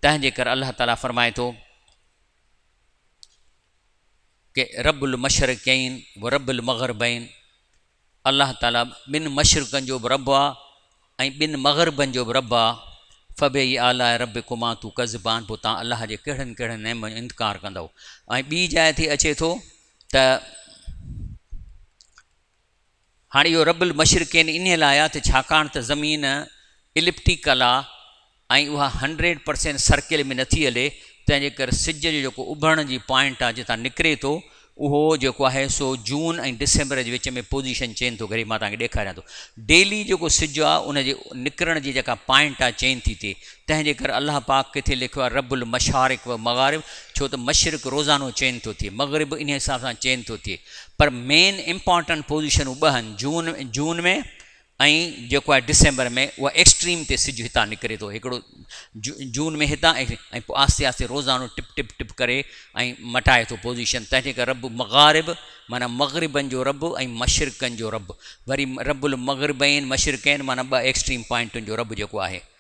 तंहिंजे करे अल्लाह ताला फरमाए थो कि रब्बुल मशरिक़ैन व रब्बुल मग़रिबैन, अल्लाह ताला ॿिनि मशरिक़नि जो बि रब आहे ऐं ॿिनि मग़रिबनि जो बि रब आहे। फ़बी आला रब्बिकुमा तुकज़्ज़िबान, पोइ तव्हां अल्लाह जे कहिड़नि कहिड़नि नेम जो इनकार कंदव। ऐं ॿी जाइ ते अचे थो त हाणे इहो रब्बुल मशरिक़ैन इन लाइ आहे त छाकाणि त ज़मीन इलिप्टिकल आहे ऐं उहा 100% सर्किल में नथी हले, तंहिंजे करे सिज जो जेको उभरण जी पॉइंट आहे जितां निकिरे थो उहो जेको आहे सो जून ऐं डिसंबर जे विच में पोज़ीशन चेंज थो करे। मां तव्हांखे ॾेखारियां थो डेली जेको सिज आहे उनजे निकिरण जी जेका पॉइंट आहे चेंज थी थिए। तंहिंजे करे अल्लाह पाक किथे लिखियो आहे रब्बुल मशारिक़ व मग़ारिब, छो त मशरिक़ रोज़ानो चेंज थो थिए, मग़रिब इन हिसाब सां चेंज थो थिए। पर मेन इम्पॉर्टेंट पोज़ीशनूं ॿ आहिनि, जून में ऐं जेको आहे डिसंबर में, उहा एक्सट्रीम ते सिज हितां निकिरे थो। हिकिड़ो जून में हितां ऐं पोइ आस्ते आस्ते रोज़ानो टिप टिप टिप करे ऐं मटाए थो पोज़ीशन। तंहिंजे करे रब मग़ारिब माना मग़रिबनि जो रब ऐं मशरिक़नि जो रब, वरी रब्बुल मग़रिबैन मशरिक़ैन माना ॿ एक्सट्रीम पॉइंटुनि जो रब जेको आहे।